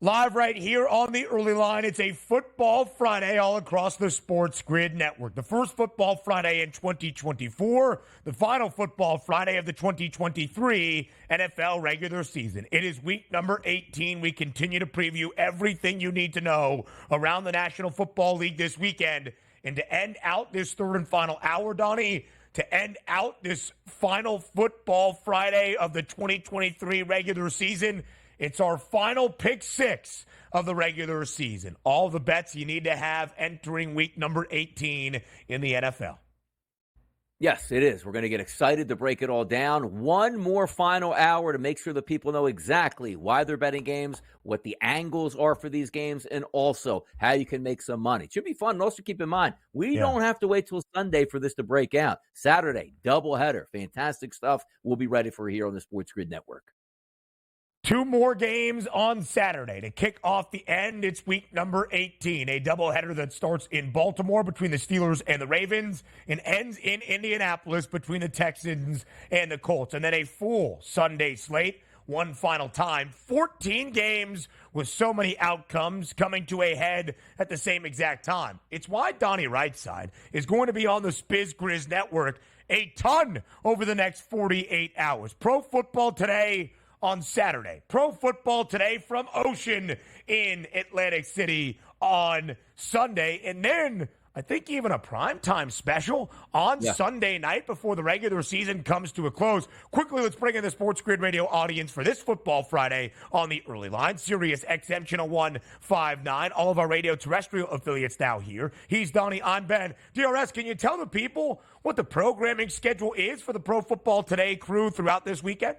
Live right here on the early line. It's a Football Friday all across the SportsGrid network. The first Football Friday in 2024, the final Football Friday of the 2023 NFL regular season. It is week number 18. We continue to preview everything you need to know around the National Football League this weekend. And to end out this third and final hour, Donnie, to end out this final Football Friday of the 2023 regular season, it's our final pick six of the regular season. All the bets you need to have entering week number 18 in the NFL. Yes, it is. We're going to get excited to break it all down. One more final hour to make sure that people know exactly why they're betting games, what the angles are for these games, and also how you can make some money. It should be fun. And also keep in mind, we don't have to wait till Sunday for this to break out. Saturday, doubleheader. Fantastic stuff. We'll be ready for here on the SportsGrid Network. Two more games on Saturday to kick off the end. It's week number 18, a doubleheader that starts in Baltimore between the Steelers and the Ravens and ends in Indianapolis between the Texans and the Colts. And then a full Sunday slate, one final time. 14 games with so many outcomes coming to a head at the same exact time. It's why Donnie Rightside is going to be on the SportsGrid Network a ton over the next 48 hours. Pro Football Today on Saturday. Pro Football Today from Ocean in Atlantic City on Sunday. And then I think even a primetime special on Sunday night before the regular season comes to a close. Quickly, let's bring in the SportsGrid Radio audience for this Football Friday on the early line. Sirius XM Channel 159. All of our radio terrestrial affiliates now here. He's Donnie. I'm Ben. DRS, can you tell the people what the programming schedule is for the Pro Football Today crew throughout this weekend?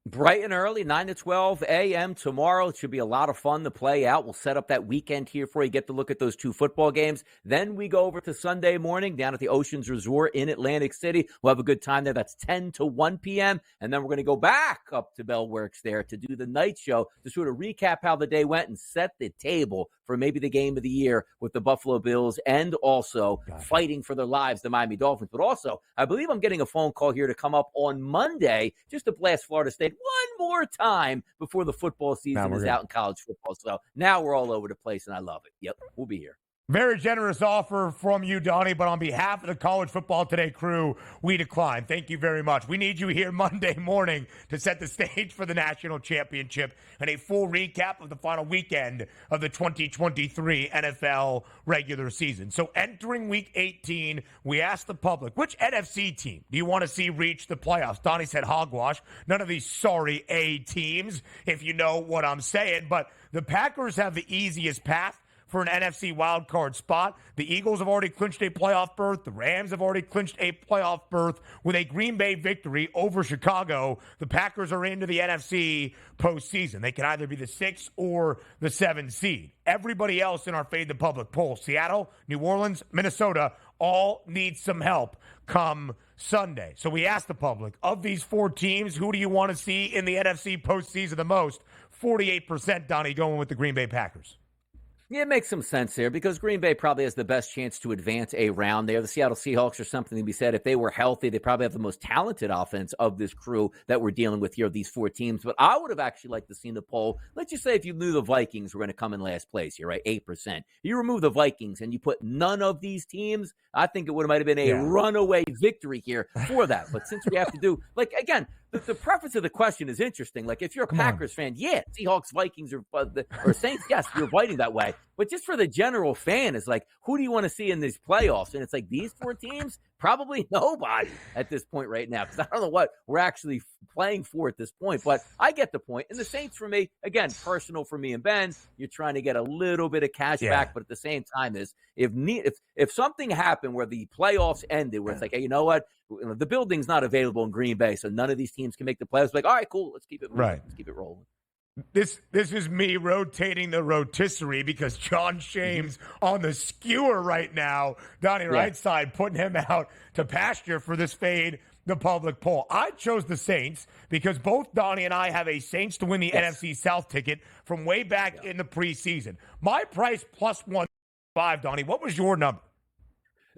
Bright and early, 9 to 12 a.m. tomorrow. It should be a lot of fun to play out. We'll set up that weekend here for you. Get to look at those two football games. Then we go over to Sunday morning down at the Oceans Resort in Atlantic City. We'll have a good time there. That's 10 to 1 p.m. And then we're going to go back up to Bellworks there to do the night show to sort of recap how the day went and set the table for maybe the game of the year with the Buffalo Bills and also fighting for their lives, the Miami Dolphins. But also, I believe I'm getting a phone call here to come up on Monday just to blast Florida State one more time before the football season is out in college football. So now we're all over the place, and I love it. Yep, we'll be here. Very generous offer from you, Donnie, but on behalf of the College Football Today crew, we decline. Thank you very much. We need you here Monday morning to set the stage for the national championship and a full recap of the final weekend of the 2023 NFL regular season. So entering week 18, we asked the public, which NFC team do you want to see reach the playoffs? Donnie said hogwash. None of these sorry A teams, if you know what I'm saying. But the Packers have the easiest path for an NFC wildcard spot. The Eagles have already clinched a playoff berth. The Rams have already clinched a playoff berth with a Green Bay victory over Chicago. The Packers are into the NFC postseason. They can either be the 6 or the 7 seed. Everybody else in our Fade the Public poll, Seattle, New Orleans, Minnesota, all need some help come Sunday. So we asked the public, of these four teams, who do you want to see in the NFC postseason the most? 48%, Donnie, going with the Green Bay Packers. Yeah, it makes some sense there because Green Bay probably has the best chance to advance a round there. The Seattle Seahawks are something to be said. If they were healthy, they probably have the most talented offense of this crew that we're dealing with here, these four teams. But I would have actually liked to see the poll. Let's just say if you knew the Vikings were going to come in last place here, right? 8%. You remove the Vikings and you put none of these teams, I think it might have been a runaway victory here for that. But since we have to do, like, again, the preface of the question is interesting. Like, if you're a Packers fan, Seahawks, Vikings, or Saints, yes, you're fighting that way. But just for the general fan, it's like, who do you want to see in these playoffs? And it's like, these four teams, probably nobody at this point right now, because I don't know what we're actually playing for at this point. But I get the point. And the Saints, for me, again, personal for me and Ben, you're trying to get a little bit of cash back, but at the same time is if something happened where the playoffs ended, where it's like, hey, you know what? The building's not available in Green Bay, so none of these teams can make the playoffs. Like, all right, cool, let's keep it moving. Let's keep it rolling. This is me rotating the rotisserie because John Shames on the skewer right now. Donnie Rightside putting him out to pasture for this Fade the Public poll. I chose the Saints because both Donnie and I have a Saints to win the NFC South ticket from way back in the preseason. My price plus 1.5, Donnie. What was your number?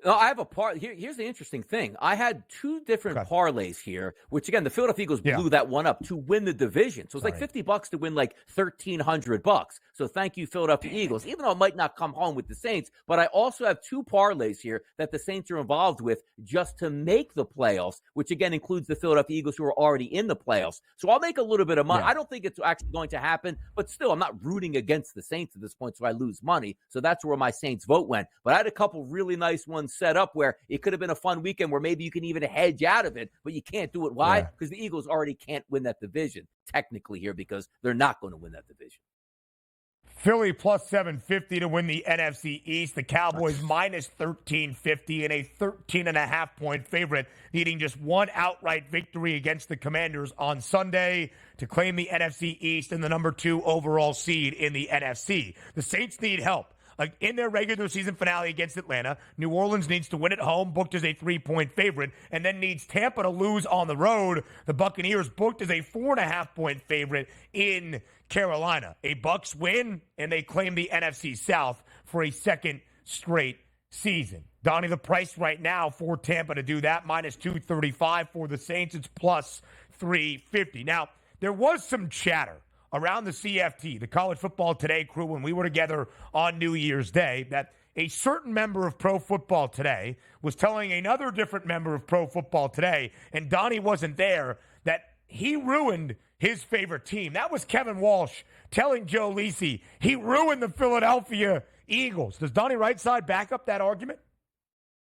No, I have a here's the interesting thing. I had two different parlays here, which again, the Philadelphia Eagles blew that one up to win the division. So it's like $50 to win like $1,300. So thank you, Philadelphia Eagles. Even though it might not come home with the Saints, but I also have two parlays here that the Saints are involved with just to make the playoffs, which again includes the Philadelphia Eagles who are already in the playoffs. So I'll make a little bit of money. I don't think it's actually going to happen, but still, I'm not rooting against the Saints at this point, so I lose money. So that's where my Saints vote went. But I had a couple really nice ones set up where it could have been a fun weekend where maybe you can even hedge out of it, but you can't do it. Why? Because the Eagles already can't win that division technically here because they're not going to win that division. Philly plus 750 to win the NFC East. The Cowboys minus 1350 and a 13.5-point favorite, needing just one outright victory against the Commanders on Sunday to claim the NFC East and the number 2 overall seed in the NFC. The Saints need help. In their regular season finale against Atlanta, New Orleans needs to win at home, booked as a 3-point favorite, and then needs Tampa to lose on the road. The Buccaneers booked as a 4.5-point favorite in Carolina. A Bucs win, and they claim the NFC South for a second straight season. Donnie, the price right now for Tampa to do that, minus 235. For the Saints, it's plus 350. Now, there was some chatter around the CFT, the College Football Today crew, when we were together on New Year's Day, that a certain member of Pro Football Today was telling another different member of Pro Football Today, and Donnie wasn't there, that he ruined his favorite team. That was Kevin Walsh telling Joe Lisi he ruined the Philadelphia Eagles. Does Donnie Rightside back up that argument?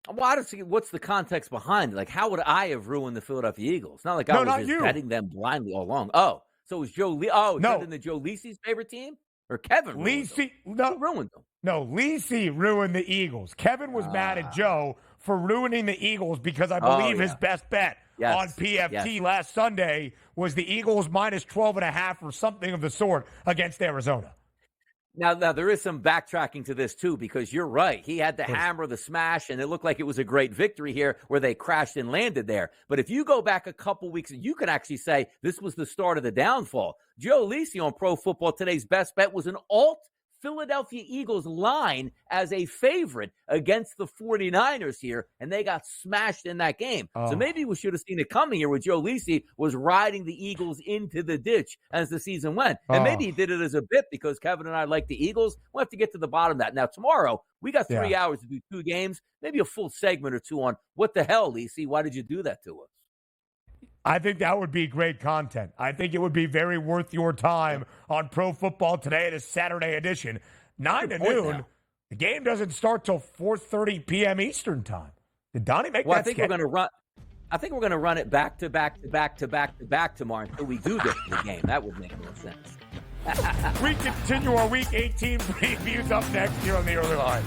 Well, I don't see what's the context behind it. Like, how would I have ruined the Philadelphia Eagles? Not like I was just betting them blindly all along. Oh. So it was Joe Lee? Oh, no. Than the Joe Lisi's favorite team? Or Kevin Lisi? No, ruined them. No, Lisi ruined the Eagles. Kevin was mad at Joe for ruining the Eagles because I believe his best bet on PFT last Sunday was the Eagles minus 12.5 or something of the sort against Arizona. Now, there is some backtracking to this, too, because you're right. He had the hammer, the smash, and it looked like it was a great victory here where they crashed and landed there. But if you go back a couple weeks, you can actually say this was the start of the downfall. Joe Lisi on Pro Football Today's best bet was an alt Philadelphia Eagles line as a favorite against the 49ers here, and they got smashed in that game. So maybe we should have seen it coming here where Joe Lisi was riding the Eagles into the ditch as the season went. And maybe he did it as a bit because Kevin and I like the Eagles. We'll have to get to the bottom of that. Now, tomorrow, we got 3 hours to do 2 games, maybe a full segment or 2 on what the hell, Lisi, why did you do that to us? I think that would be great content. I think it would be very worth your time on Pro Football Today, the Saturday edition. 9 to noon. Now. The game doesn't start till 4:30 p.m. Eastern time. Did Donnie make that schedule? I think we're going to run it back to back to back to back to back tomorrow until we do get to the game. That would make more sense. We continue our Week 18 previews up next here on the Early Line.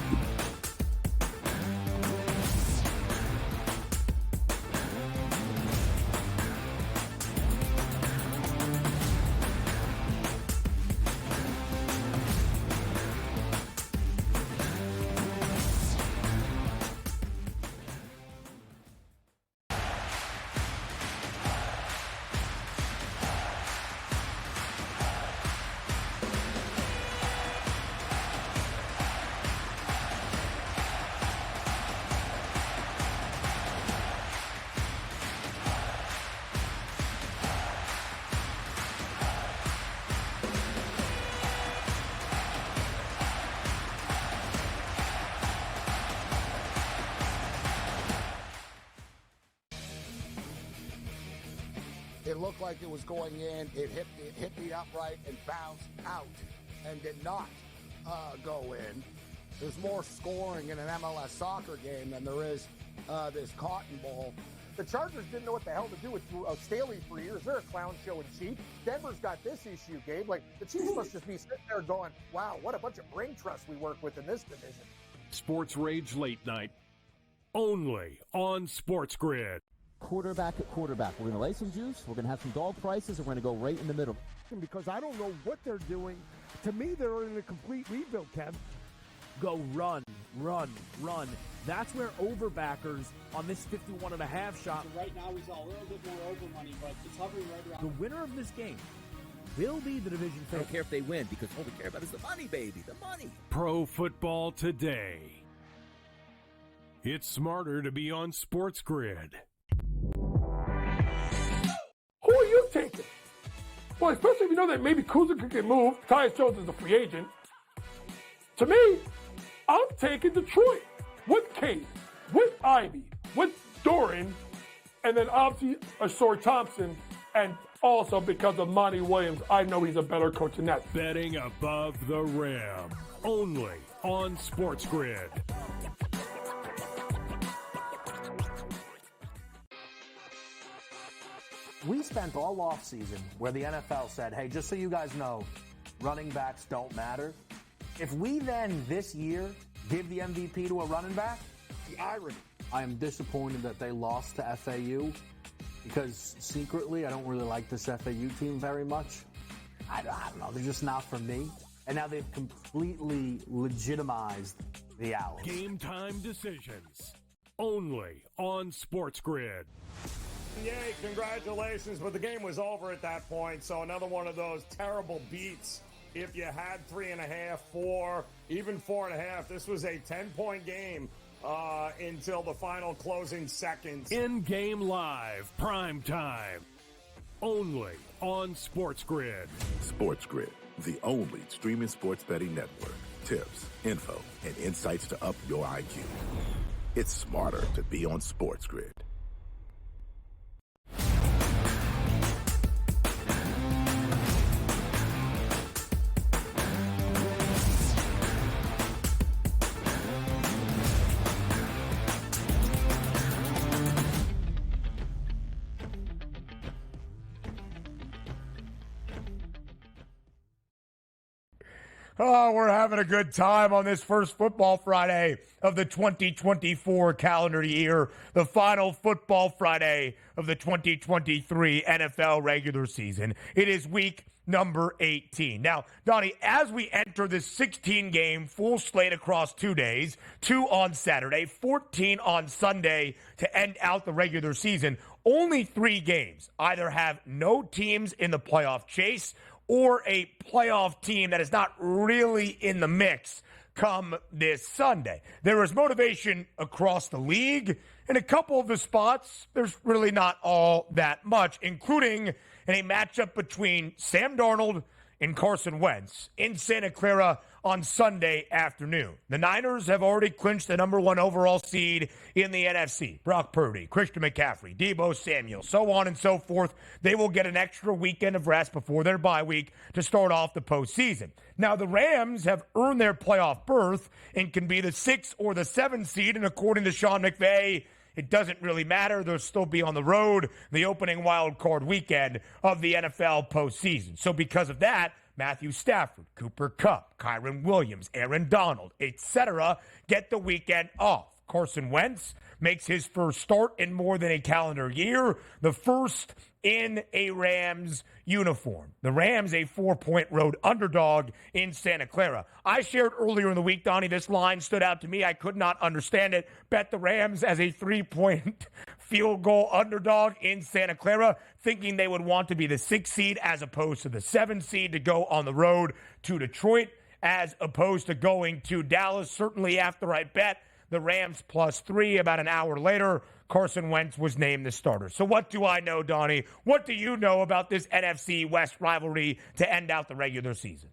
It looked like it was going in. It hit the upright and bounced out and did not go in. There's more scoring in an MLS soccer game than there is this Cotton Bowl. The Chargers didn't know what the hell to do with Staley for years. They're a clown show in chief. Denver's got this issue, Gabe. Like, the Chiefs must just be sitting there going, wow, what a bunch of brain trust we work with in this division. Sports Rage Late Night, only on SportsGrid. Quarterback at quarterback. We're going to lay some juice. We're going to have some dog prices, and we're going to go right in the middle. Because I don't know what they're doing. To me, they're in a complete rebuild, Kev. Go run, run, run. That's where overbackers on this 51.5 shot. So right now, we saw a little bit more over money, but it's hovering right around. The winner of this game will be the division favorite. I don't care if they win because all we care about is the money, baby, the money. Pro Football Today. It's smarter to be on SportsGrid. Who are you taking? Well, especially if you know that maybe Kuzma could get moved. Tyus Jones is a free agent. To me, I'm taking Detroit with Cade, with Ivy, with Doran, and then obviously Ashore Thompson, and also because of Monty Williams, I know he's a better coach than that. Betting above the rim. Only on SportsGrid. We spent all offseason where the NFL said, hey, just so you guys know, running backs don't matter. If we then this year give the MVP to a running back, the irony. I am disappointed that they lost to FAU because secretly I don't really like this FAU team very much. I don't know. They're just not for me. And now they've completely legitimized the Owls. Game time decisions. Only on SportsGrid. Yay, congratulations, but the game was over at that point, so another one of those terrible beats. If you had 3.5, 4, even 4.5, this was a 10-point game until the final closing seconds. In-game live, prime time. Only on SportsGrid. SportsGrid, the only streaming sports betting network. Tips, info, and insights to up your IQ. It's smarter to be on SportsGrid. Oh, we're having a good time on this first football Friday of the 2024 calendar year, the final football Friday of the 2023 NFL regular season. It is week number 18. Now, Donnie, as we enter this 16-game full slate across 2 days, 2 on Saturday, 14 on Sunday to end out the regular season, only 3 games either have no teams in the playoff chase or a playoff team that is not really in the mix come this Sunday. There is motivation across the league. In a couple of the spots, there's really not all that much, including in a matchup between Sam Darnold and Carson Wentz in Santa Clara on Sunday afternoon. The Niners have already clinched the number 1 overall seed in the NFC. Brock Purdy, Christian McCaffrey, Deebo Samuel, so on and so forth. They will get an extra weekend of rest before their bye week to start off the postseason. Now, the Rams have earned their playoff berth and can be the 6 or the 7 seed, and according to Sean McVay, it doesn't really matter. They'll still be on the road the opening wild card weekend of the NFL postseason. So because of that, Matthew Stafford, Cooper Kupp, Kyron Williams, Aaron Donald, etc. get the weekend off. Carson Wentz makes his first start in more than a calendar year, the first in a Rams uniform. The Rams, a 4-point road underdog in Santa Clara. I shared earlier in the week, Donnie, this line stood out to me. I could not understand it. Bet the Rams as a 3-point field goal underdog in Santa Clara, thinking they would want to be the 6 seed as opposed to the 7 seed to go on the road to Detroit as opposed to going to Dallas. Certainly after I bet the Rams +3, about an hour later, Carson Wentz was named the starter. So what do I know, Donnie? What do you know about this NFC West rivalry to end out the regular season?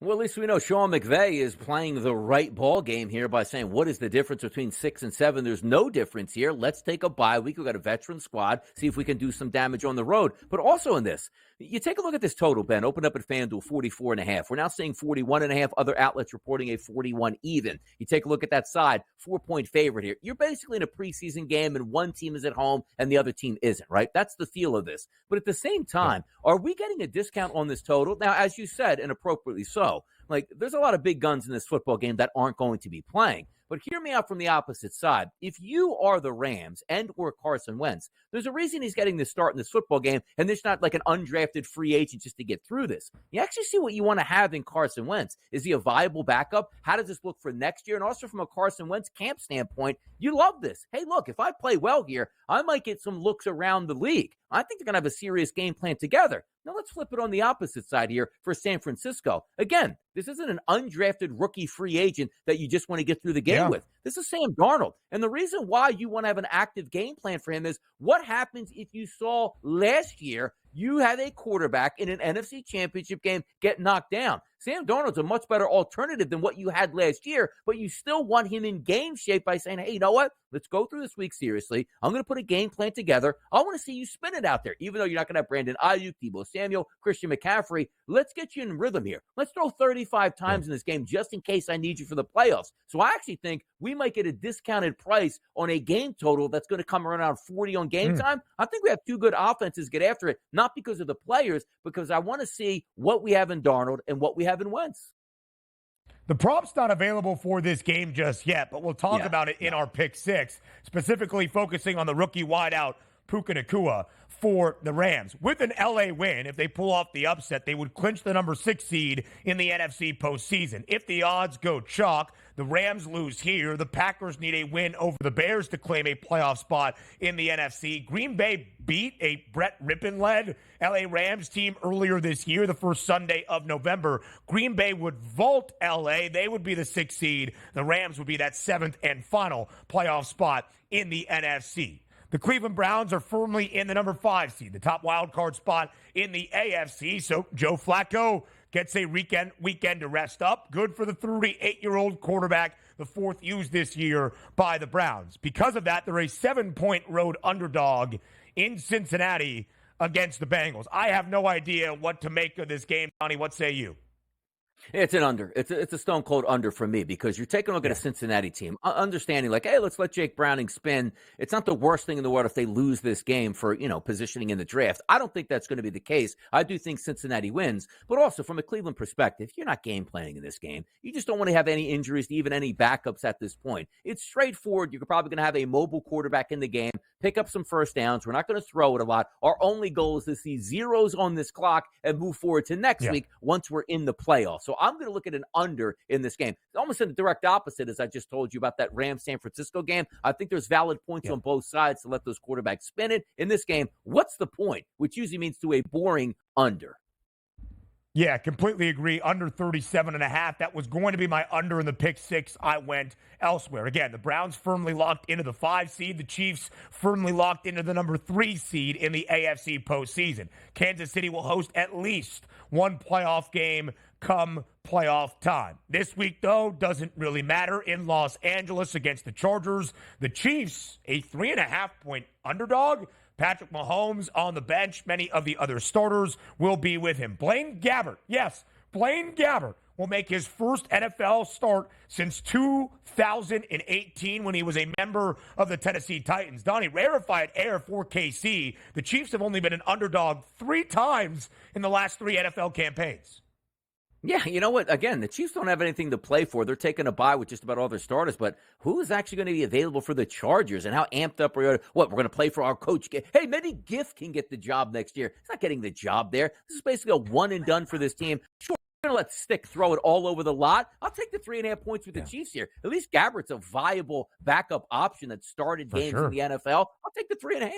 Well, at least we know Sean McVay is playing the right ball game here by saying, what is the difference between 6 and 7? There's no difference here. Let's take a bye week. We've got a veteran squad, see if we can do some damage on the road. But also in this, you take a look at this total, Ben. Opened up at FanDuel, 44.5. We're now seeing 41.5. Other outlets reporting a 41 even. You take a look at that side, 4-point favorite here. You're basically in a preseason game, and one team is at home and the other team isn't, right? That's the feel of this. But at the same time, are we getting a discount on this total? Now, as you said, and appropriately so, like, there's a lot of big guns in this football game that aren't going to be playing. But hear me out from the opposite side. If you are the Rams and or Carson Wentz, there's a reason he's getting this start in this football game, and there's not like an undrafted free agent just to get through this. You actually see what you want to have in Carson Wentz. Is he a viable backup? How does this look for next year? And also from a Carson Wentz camp standpoint, you love this. Hey, look, if I play well here, I might get some looks around the league. I think they're going to have a serious game plan together. Now let's flip it on the opposite side here for San Francisco. Again, This isn't an undrafted rookie free agent that you just want to get through the game with. This is Sam Darnold. And the reason why you want to have an active game plan for him is what happens if you saw last year you had a quarterback in an NFC championship game get knocked down. Sam Darnold's a much better alternative than what you had last year, but you still want him in game shape by saying, hey, you know what? Let's go through this week seriously. I'm going to put a game plan together. I want to see you spin it out there, even though you're not going to have Brandon Ayuk, Deebo Samuel, Christian McCaffrey. Let's get you in rhythm here. Let's throw 35 times in this game just in case I need you for the playoffs. So I actually think we might get a discounted price on a game total that's going to come around 40 on game time. I think we have two good offenses get after it, not because of the players, because I want to see what we have in Darnold and what we have in Wentz. The prop's not available for this game just yet, but we'll talk about it in our pick six, specifically focusing on the rookie wideout Puka Nacua for the Rams. With an LA win, if they pull off the upset, they would clinch the number 6 seed in the NFC postseason. If the odds go chalk, the Rams lose here. The Packers need a win over the Bears to claim a playoff spot in the NFC. Green Bay beat a Brett Rippon-led LA Rams team earlier this year, the first Sunday of November. Green Bay would vault LA. They would be the 6th seed. The Rams would be that 7th and final playoff spot in the NFC. The Cleveland Browns are firmly in the number 5 seed, the top wild card spot in the AFC. So Joe Flacco gets a weekend to rest up. Good for the 38-year-old quarterback, the 4th used this year by the Browns. Because of that, they're a 7-point road underdog in Cincinnati against the Bengals. I have no idea what to make of this game. Donnie, what say you? It's an under. It's a stone cold under for me because you're taking a look at a Cincinnati team, understanding like, hey, let's let Jake Browning spin. It's not the worst thing in the world if they lose this game for, positioning in the draft. I don't think that's going to be the case. I do think Cincinnati wins, but also from a Cleveland perspective, you're not game planning in this game. You just don't want to have any injuries to even any backups at this point. It's straightforward. You're probably going to have a mobile quarterback in the game, pick up some first downs. We're not going to throw it a lot. Our only goal is to see zeros on this clock and move forward to next week once we're in the playoffs. So I'm going to look at an under in this game. Almost in the direct opposite, as I just told you about that Rams-San Francisco game. I think there's valid points on both sides to let those quarterbacks spin it. In this game, what's the point? Which usually means to a boring under. Yeah, completely agree. Under 37.5. That was going to be my under in the pick six. I went elsewhere. Again, the Browns firmly locked into the 5 seed. The Chiefs firmly locked into the number 3 seed in the AFC postseason. Kansas City will host at least one playoff game come playoff time. This week, though, doesn't really matter in Los Angeles against the Chargers. The Chiefs, a 3.5-point underdog. Patrick Mahomes on the bench. Many of the other starters will be with him. Blaine Gabbert, yes, Blaine Gabbert will make his first NFL start since 2018 when he was a member of the Tennessee Titans. Donnie, rarefied air for KC. The Chiefs have only been an underdog 3 times in the last 3 NFL campaigns. Yeah, you know what? Again, the Chiefs don't have anything to play for. They're taking a bye with just about all their starters, but who is actually going to be available for the Chargers and how amped up are you? What, we're going to play for our coach? Hey, maybe Giff can get the job next year. He's not getting the job there. This is basically a one and done for this team. Sure, we're going to let Stick throw it all over the lot. I'll take the 3.5 points with the Chiefs here. At least Gabbert's a viable backup option that started games in the NFL. I'll take the 3.5.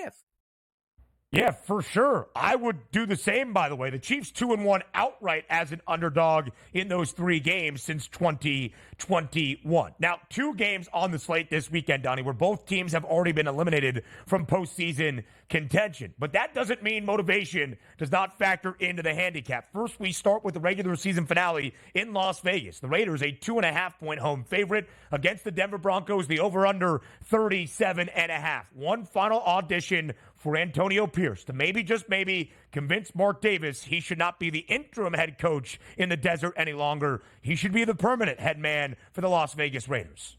Yeah, for sure. I would do the same, by the way. The Chiefs 2-1 outright as an underdog in those 3 games since 2021. Now, 2 games on the slate this weekend, Donnie, where both teams have already been eliminated from postseason contention. But that doesn't mean motivation does not factor into the handicap. First, we start with the regular season finale in Las Vegas. The Raiders, a 2.5-point home favorite against the Denver Broncos, the over-under 37.5. One final audition for Antonio Pierce to maybe, just maybe, convince Mark Davis he should not be the interim head coach in the desert any longer. He should be the permanent head man for the Las Vegas Raiders.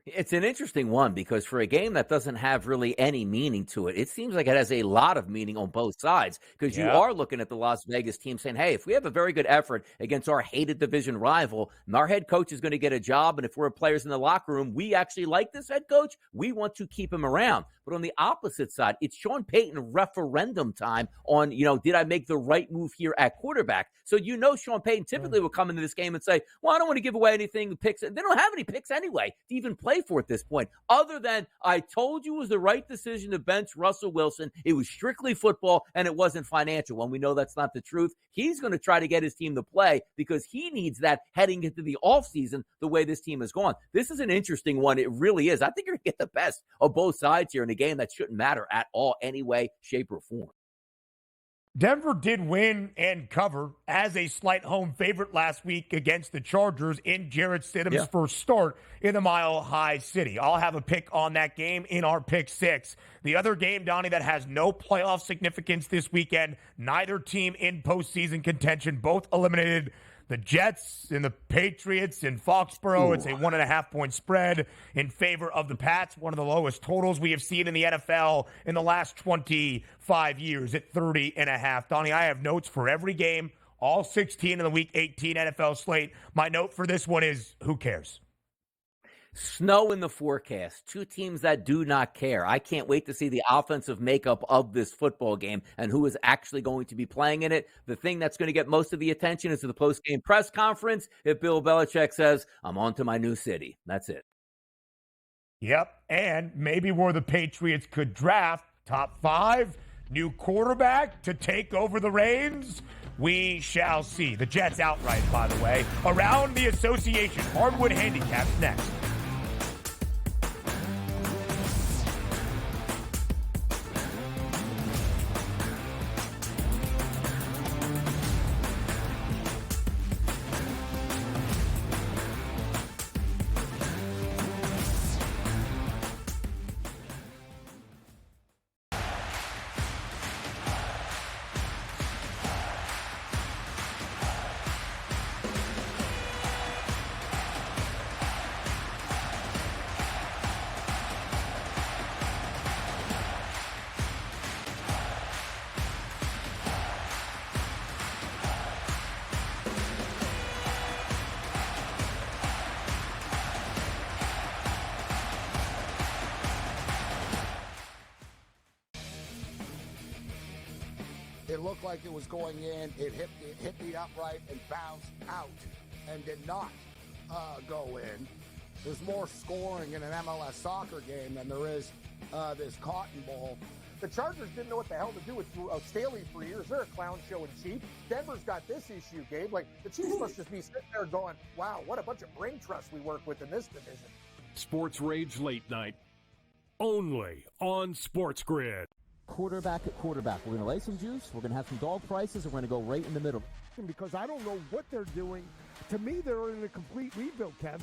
It's an interesting one because for a game that doesn't have really any meaning to it, it seems like it has a lot of meaning on both sides because you are looking at the Las Vegas team saying, hey, if we have a very good effort against our hated division rival, our head coach is going to get a job. And if we're players in the locker room, we actually like this head coach. We want to keep him around. But on the opposite side, it's Sean Payton referendum time on, did I make the right move here at quarterback? So Sean Payton typically will come into this game and say, well, I don't want to give away anything, picks. They don't have any picks anyway to even play play for at this point. Other than I told you it was the right decision to bench Russell Wilson. It was strictly football and it wasn't financial. When we know that's not the truth, he's going to try to get his team to play because he needs that heading into the offseason the way this team has gone. This is an interesting one. It really is. I think you're going to get the best of both sides here in a game that shouldn't matter at all, any way, shape, or form. Denver did win and cover as a slight home favorite last week against the Chargers in Jarrett Stidham's first start in the Mile High City. I'll have a pick on that game in our pick 6. The other game, Donnie, that has no playoff significance this weekend, neither team in postseason contention, both eliminated. The Jets and the Patriots in Foxborough. It's a 1.5-point spread in favor of the Pats, one of the lowest totals we have seen in the NFL in the last 25 years at 30.5. Donnie, I have notes for every game, all 16 in the Week 18 NFL slate. My note for this one is, who cares? Snow in the forecast. Two teams that do not care. I can't wait to see the offensive makeup of this football game and who is actually going to be playing in it. The thing that's going to get most of the attention is the post-game press conference. If Bill Belichick says, I'm on to my new city. That's it. Yep, and maybe where the Patriots could draft top 5, new quarterback to take over the reins. We shall see. The Jets outright, by the way. Around the association, Hardwood Handicaps next. It looked like it was going in. It hit the upright and bounced out and did not go in. There's more scoring in an MLS soccer game than there is this Cotton Bowl. The Chargers didn't know what the hell to do with Staley for years. They're a clown show in Chief. Denver's got this issue, Gabe. Like, the Chiefs must just be sitting there going, wow, what a bunch of brain trust we work with in this division. Sports Rage Late Night, only on SportsGrid. Quarterback at quarterback. We're going to lay some juice. We're going to have some dog prices. And we're going to go right in the middle. Because I don't know what they're doing. To me, they're in a complete rebuild, Kev.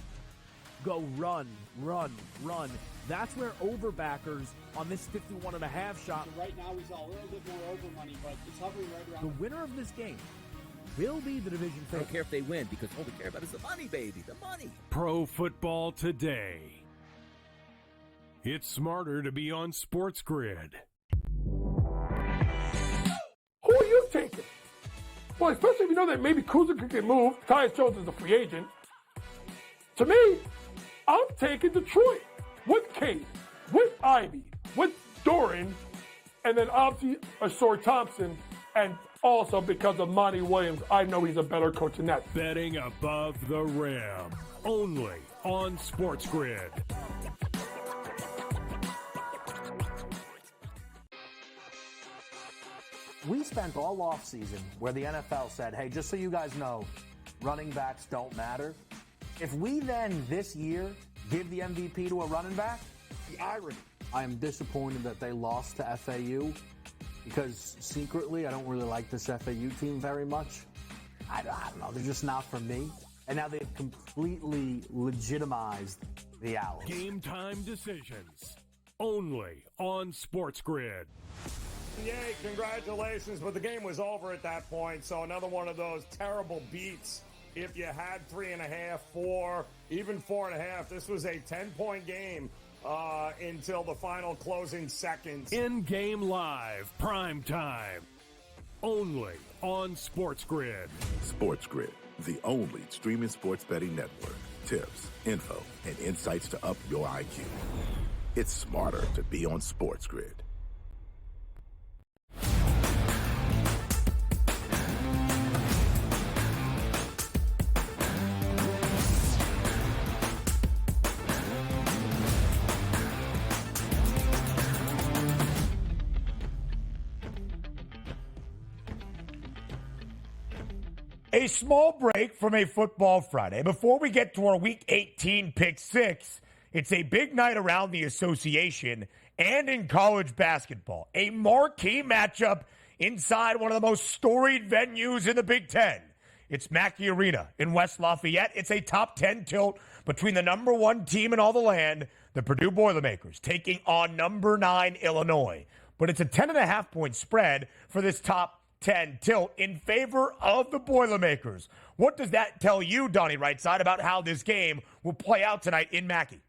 Go run, run, run. That's where overbackers on this 51.5 shot. Right now, he's a little bit more over money, but it's hovering right around. The winner of this game will be the division I favorite. don't care if they win because all we care about is the money, baby, the money. Pro Football Today. It's smarter to be on SportsGrid. Who are you taking? Well, especially if you know that maybe Kuzma could get moved. Tyus Jones is a free agent. To me, I'm taking Detroit with Case, with Ivy, with Doran, and then obviously Ashore Thompson, and also because of Monty Williams, I know he's a better coach than that. Betting above the rim, only on SportsGrid. We spent all offseason where the NFL said, hey, just so you guys know, running backs don't matter. If we then this year give the MVP to a running back, the irony. I am disappointed that they lost to FAU because secretly I don't really like this FAU team very much. I don't know. They're just not for me. And now they've completely legitimized the Owls. Game time decisions, only on SportsGrid. Yay, congratulations, but the game was over at that point, so another one of those terrible beats. If you had 3.5, 4, even 4.5, this was a 10-point game until the final closing seconds. In-game live, prime time, only on SportsGrid. SportsGrid, the only streaming sports betting network. Tips, info, and insights to up your IQ. It's smarter to be on SportsGrid. A small break from a football Friday. Before we get to our Week 18 Pick 6, it's a big night around the association and in college basketball. A marquee matchup inside one of the most storied venues in the Big Ten. It's Mackey Arena in West Lafayette. It's a top 10 tilt between the number 1 team in all the land, the Purdue Boilermakers, taking on number 9 Illinois. But it's a 10.5-point spread for this top 10 tilt in favor of the Boilermakers. What does that tell you, Donnie Rightside, about how this game will play out tonight in Mackey?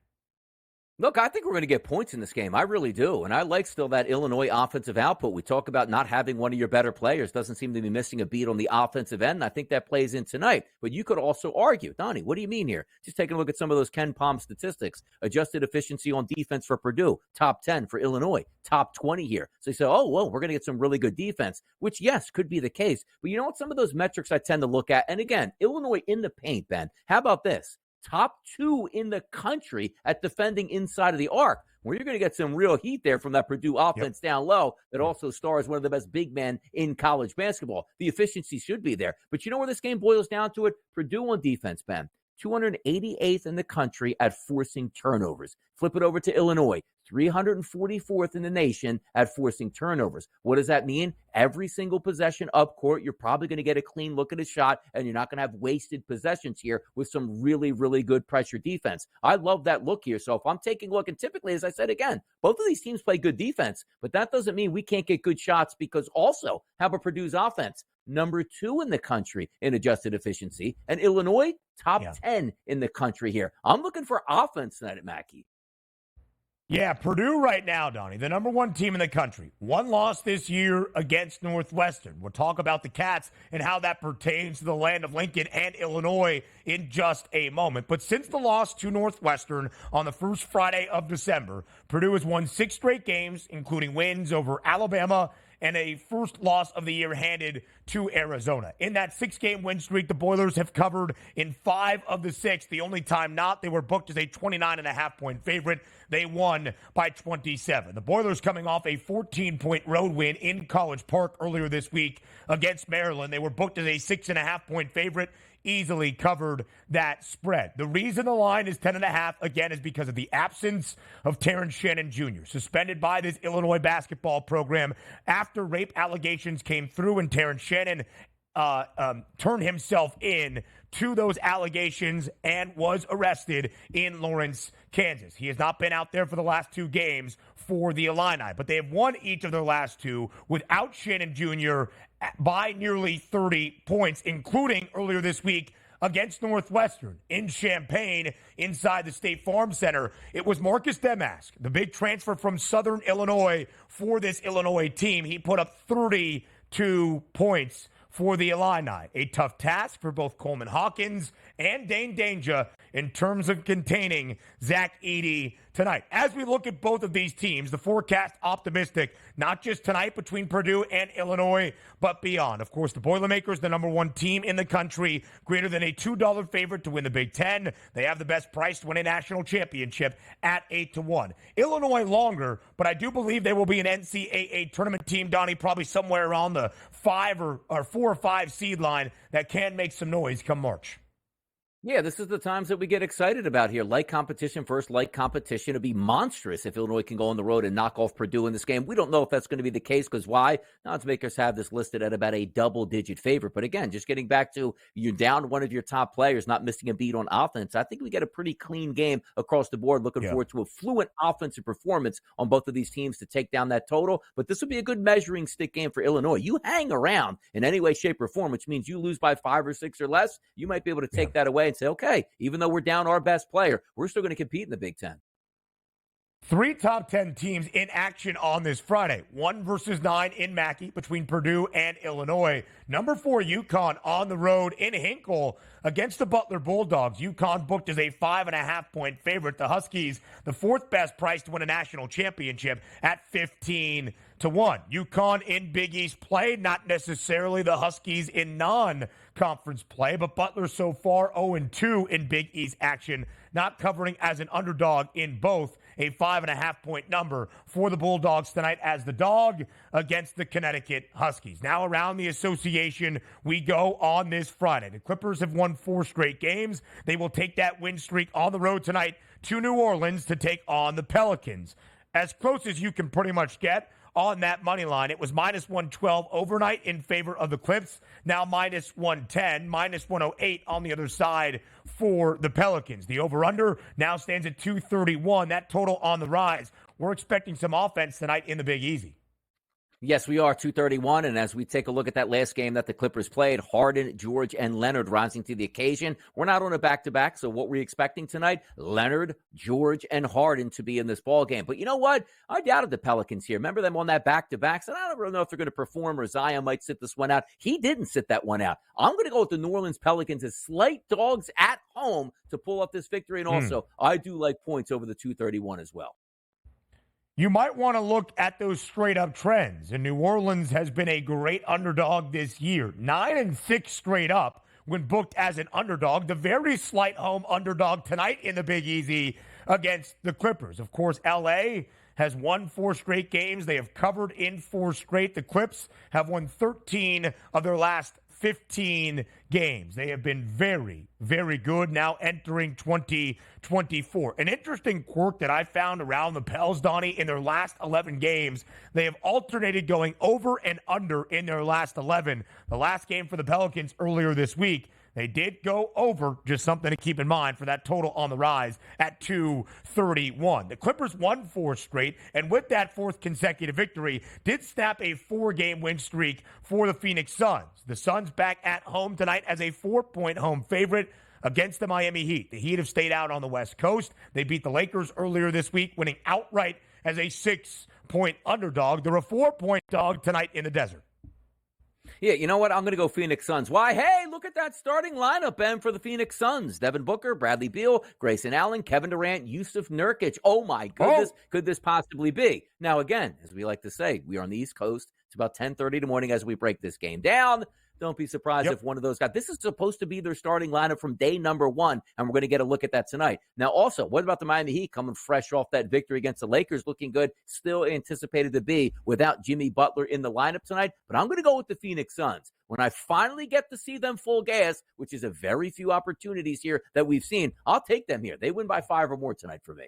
Look, I think we're going to get points in this game. I really do. And I like still that Illinois offensive output. We talk about not having one of your better players. Doesn't seem to be missing a beat on the offensive end. And I think that plays in tonight. But you could also argue, Donnie, what do you mean here? Just taking a look at some of those Ken Palm statistics. Adjusted efficiency on defense for Purdue, top 10 for Illinois, top 20 here. So you say, oh, well, we're going to get some really good defense, which, yes, could be the case. But you know what? Some of those metrics I tend to look at. And again, Illinois in the paint, Ben. How about this? Top 2 in the country at defending inside of the arc, where you're going to get some real heat there from that Purdue offense down low that also stars one of the best big men in college basketball. The efficiency should be there. But you know where this game boils down to it? Purdue on defense, Ben. 288th in the country at forcing turnovers. Flip it over to Illinois, 344th in the nation at forcing turnovers. What does that mean? Every single possession up court, you're probably going to get a clean look at a shot, and you're not going to have wasted possessions here with some really, really good pressure defense. I love that look here. So if I'm taking a look, and typically, as I said again, both of these teams play good defense, but that doesn't mean we can't get good shots because also how about Purdue's offense? Number 2 in the country in adjusted efficiency, and Illinois, top 10 in the country here. I'm looking for offense tonight at Mackey. Yeah, Purdue right now, Donnie, the number 1 team in the country. 1 loss this year against Northwestern. We'll talk about the Cats and how that pertains to the land of Lincoln and Illinois in just a moment. But since the loss to Northwestern on the first Friday of December, Purdue has won 6 straight games, including wins over Alabama and a first loss of the year handed to Arizona. In that 6-game win streak, the Boilers have covered in 5 of the 6. The only time not, they were booked as a 29.5-point favorite. They won by 27. The Boilers coming off a 14-point road win in College Park earlier this week against Maryland. They were booked as a 6.5-point favorite. Easily covered that spread. The reason the line is 10.5, again, is because of the absence of Terrence Shannon Jr., suspended by this Illinois basketball program after rape allegations came through, and Terrence Shannon turned himself in to those allegations and was arrested in Lawrence, Kansas. He has not been out there for the last 2 games for the Illini, but they have won each of their last 2 without Shannon Jr. by nearly 30 points, including earlier this week against Northwestern in Champaign inside the State Farm Center. It was Marcus Demask, the big transfer from Southern Illinois for this Illinois team. He put up 32 points for the Illini. A tough task for both Coleman Hawkins and Dane Danger in terms of containing Zach Edey tonight. As we look at both of these teams, the forecast optimistic, not just tonight between Purdue and Illinois, but beyond. Of course, the Boilermakers, the number 1 team in the country, greater than a $2 favorite to win the Big Ten. They have the best price to win a national championship at 8-1. Illinois longer, but I do believe they will be an NCAA tournament team, Donnie, probably somewhere around the 4 or 5 seed line that can make some noise come March. Yeah, this is the times that we get excited about here. Light competition first, light competition. It'd be monstrous if Illinois can go on the road and knock off Purdue in this game. We don't know if that's going to be the case because why? Odds makers have this listed at about a double-digit favorite. But again, just getting back to you're down one of your top players, not missing a beat on offense. I think we get a pretty clean game across the board. Looking forward to a fluent offensive performance on both of these teams to take down that total. But this will be a good measuring stick game for Illinois. You hang around in any way, shape, or form, which means you lose by 5 or 6 or less, you might be able to take that away and say, okay, even though we're down our best player, we're still going to compete in the Big Ten. 3 top 10 teams in action on this Friday. 1 versus 9 in Mackey between Purdue and Illinois. Number 4, UConn on the road in Hinkle against the Butler Bulldogs. UConn booked as a 5.5-point favorite. The Huskies, the 4th best price to win a national championship at 15-1. UConn in Big East play, not necessarily the Huskies in non-conference play, but Butler so far 0-2 in Big East action, not covering as an underdog in both. a 5.5-point number for the Bulldogs tonight as the dog against the Connecticut Huskies. Now around the association we go on this Friday. The Clippers have won 4 straight games. They will take that win streak on the road tonight to New Orleans to take on the Pelicans. As close as you can pretty much get on that money line. It was minus 112 overnight in favor of the Clips. Now minus 110, minus 108 on the other side for the Pelicans. The over-under now stands at 231. That total on the rise. We're expecting some offense tonight in the Big Easy. Yes, we are, 231, and as we take a look at that last game that the Clippers played, Harden, George, and Leonard rising to the occasion. We're not on a back-to-back, so what we're expecting tonight, Leonard, George, and Harden to be in this ball game. But you know what? I doubted the Pelicans here. Remember them on that back-to-back? So I don't really know if they're going to perform or Zion might sit this one out. He didn't sit that one out. I'm going to go with the New Orleans Pelicans as slight dogs at home to pull up this victory, and also I do like points over the 231 as well. You might want to look at those straight-up trends. And New Orleans has been a great underdog this year. 9-6 straight up when booked as an underdog. The very slight home underdog tonight in the Big Easy against the Clippers. Of course, L.A. has won 4 straight games. They have covered in 4 straight. The Clips have won 13 of their last 15 games. They have been very, very good now entering 2024. An interesting quirk that I found around the Pels, Donnie, in their last 11 games, they have alternated going over and under in their last 11. The last game for the Pelicans earlier this week, they did go over, just something to keep in mind for that total on the rise at 231. The Clippers won 4 straight, and with that 4th consecutive victory, did snap a 4-game win streak for the Phoenix Suns. The Suns back at home tonight as a 4-point home favorite against the Miami Heat. The Heat have stayed out on the West Coast. They beat the Lakers earlier this week, winning outright as a 6-point underdog. They're a 4-point dog tonight in the desert. Yeah, you know what? I'm going to go Phoenix Suns. Why? Hey, look at that starting lineup, Ben, for the Phoenix Suns. Devin Booker, Bradley Beal, Grayson Allen, Kevin Durant, Yusuf Nurkic. Oh, my goodness. Could this possibly be? Now, again, as we like to say, we are on the East Coast. It's about 10:30 in the morning as we break this game down. Don't be surprised if one of those guys. This is supposed to be their starting lineup from day number 1, and we're going to get a look at that tonight. Now, also, what about the Miami Heat coming fresh off that victory against the Lakers, looking good, still anticipated to be without Jimmy Butler in the lineup tonight? But I'm going to go with the Phoenix Suns. When I finally get to see them full gas, which is a very few opportunities here that we've seen, I'll take them here. They win by 5 or more tonight for me.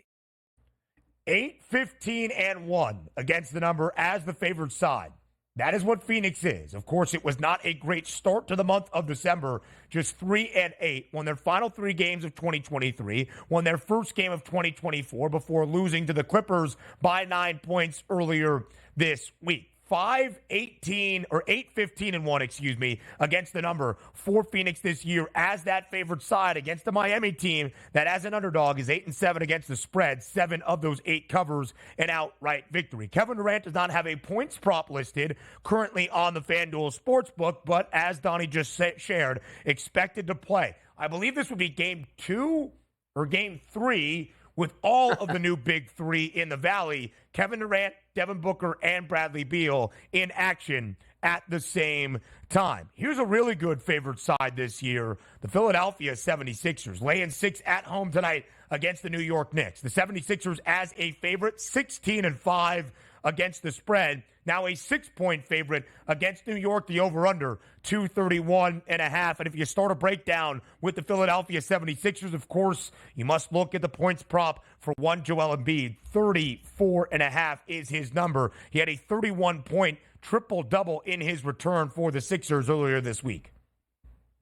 8-15-1 against the number as the favored side. That is what Phoenix is. Of course, it was not a great start to the month of December. Just 3-8. Won their final 3 games of 2023. Won their first game of 2024 before losing to the Clippers by 9 points earlier this week. 8-15-1, against the number for Phoenix this year as that favored side against the Miami team that as an underdog is 8-7 against the spread. 7 of those 8 covers an outright victory. Kevin Durant does not have a points prop listed currently on the FanDuel Sportsbook, but as Donnie just shared, expected to play. I believe this would be game 2 or game 3 with all of the new big 3 in the Valley. Kevin Durant, Devin Booker, and Bradley Beal in action at the same time. Here's a really good favored side this year. The Philadelphia 76ers laying 6 at home tonight against the New York Knicks. The 76ers as a favorite, 16-5 against the spread. Now a 6-point favorite against New York, the over-under, 231.5. And if you start a breakdown with the Philadelphia 76ers, of course, you must look at the points prop for one Joel Embiid. 34.5 is his number. He had a 31-point triple-double in his return for the Sixers earlier this week.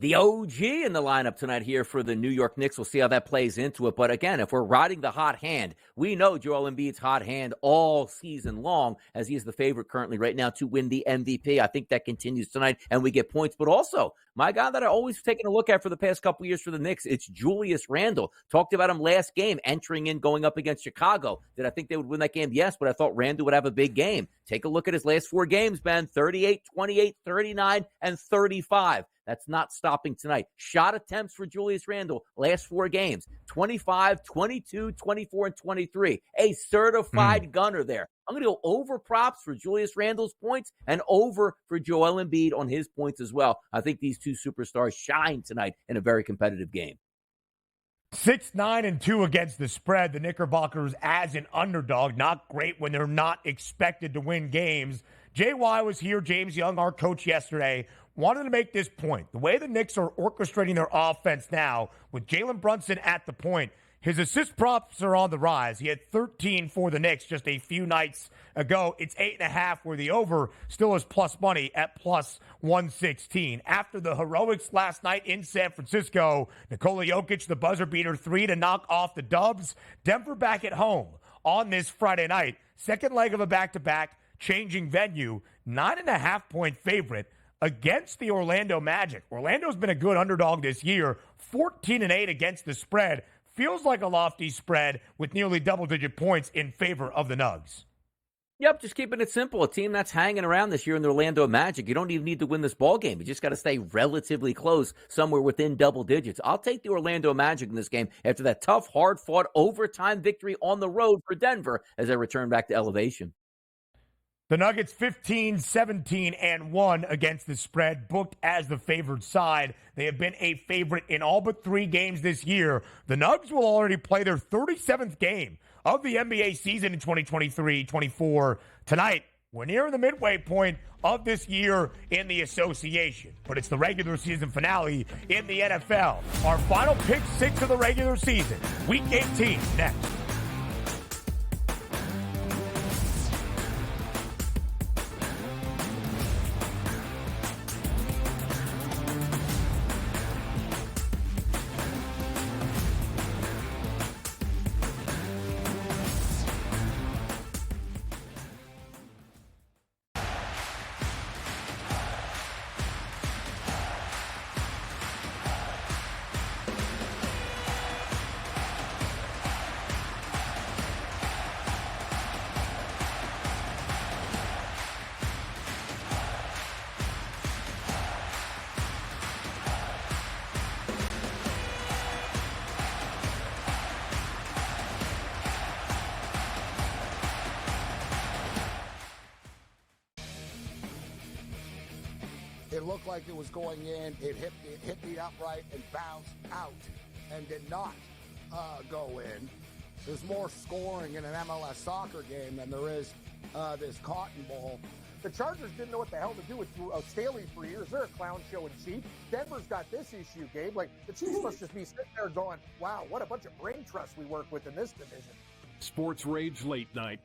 The OG in the lineup tonight here for the New York Knicks. We'll see how that plays into it. But again, if we're riding the hot hand, we know Joel Embiid's hot hand all season long as he is the favorite currently right now to win the MVP. I think that continues tonight and we get points. But also, my guy that I always taken a look at for the past couple years for the Knicks, it's Julius Randle. Talked about him last game, entering in, going up against Chicago. Did I think they would win that game? Yes, but I thought Randle would have a big game. Take a look at his last 4 games, Ben. 38, 28, 39, and 35. That's not stopping tonight. Shot attempts for Julius Randle, last 4 games, 25, 22, 24, and 23. A certified gunner there. I'm going to go over props for Julius Randle's points and over for Joel Embiid on his points as well. I think these two superstars shine tonight in a very competitive game. 6-9-2 against the spread. The Knickerbockers as an underdog. Not great when they're not expected to win games. JY was here, James Young, our coach yesterday, wanted to make this point. The way the Knicks are orchestrating their offense now with Jalen Brunson at the point, his assist props are on the rise. He had 13 for the Knicks just a few nights ago. It's 8.5 where the over still is plus money at plus 116. After the heroics last night in San Francisco, Nikola Jokic, the buzzer beater, 3 to knock off the Dubs. Denver back at home on this Friday night. Second leg of a back-to-back, changing venue. 9.5-point favorite against the Orlando Magic. Orlando's been a good underdog this year. 14-8 against the spread. Feels like a lofty spread with nearly double-digit points in favor of the Nugs. Yep, just keeping it simple. A team that's hanging around this year in the Orlando Magic. You don't even need to win this ball game. You just got to stay relatively close, somewhere within double digits. I'll take the Orlando Magic in this game after that tough, hard-fought overtime victory on the road for Denver as they return back to elevation. The Nuggets 15-17-1 against the spread, booked as the favored side. They have been a favorite in all but 3 games this year. The Nugs will already play their 37th game of the NBA season in 2023-24 tonight. We're near the midway point of this year in the association, but it's the regular season finale in the NFL. Our final pick 6 of the regular season, Week 18, next. It looked like it was going in. It hit the upright and bounced out and did not go in. There's more scoring in an MLS soccer game than there is this Cotton Bowl. The Chargers didn't know what the hell to do with Staley for years. They're a clown show in Chief. Denver's got this issue, Gabe. Like, the Chiefs must just be sitting there going, wow, what a bunch of brain trust we work with in this division. Sports Rage Late Night,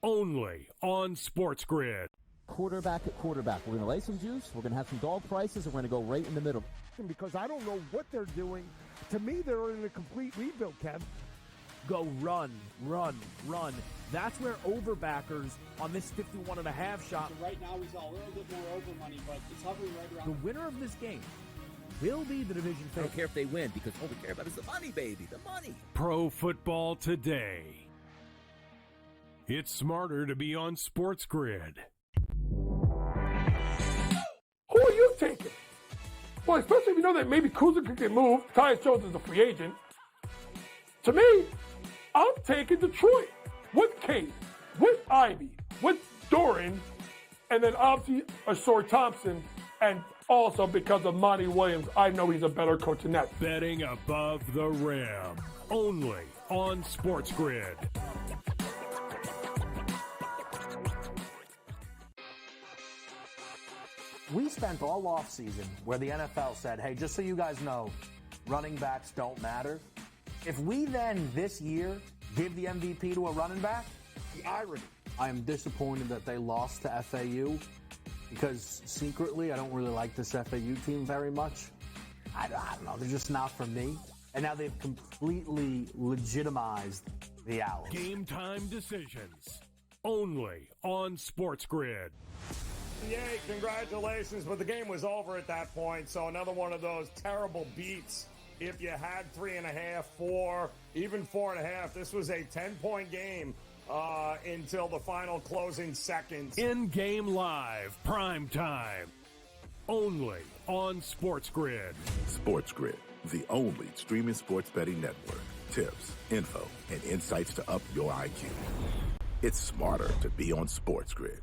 only on SportsGrid. Quarterback at quarterback. We're going to lay some juice. We're going to have some dog prices, and we're going to go right in the middle. Because I don't know what they're doing. To me, they're in a complete rebuild, Kev. Go run, run, run. That's where overbackers on this 51.5 shot. Right now, he's a little bit more over money, but it's hovering right around. The winner of this game will be the division I favorite. don't care if they win, because all we care about is the money, baby, the money. Pro Football Today. It's smarter to be on SportsGrid. Who are you taking? Well, especially if you know that maybe Kuzma could get moved. Tyus Jones is a free agent. To me, I'm taking Detroit with Case, with Ivy, with Doran, and then obviously Ashore Thompson, and also because of Monty Williams, I know he's a better coach than that. Betting above the rim, only on SportsGrid. We spent all offseason where the NFL said, hey, just so you guys know, running backs don't matter. If we then this year give the MVP to a running back, the irony. I am disappointed that they lost to FAU because secretly I don't really like this FAU team very much. I don't know. They're just not for me. And now they've completely legitimized the Owls. Game time decisions, only on SportsGrid. Yay, congratulations, but the game was over at that point, so another one of those terrible beats. If you had 3.5, 4, even 4.5, this was a 10-point game until the final closing seconds. In-game live, prime time, only on SportsGrid. SportsGrid, the only streaming sports betting network. Tips, info, and insights to up your IQ. It's smarter to be on SportsGrid.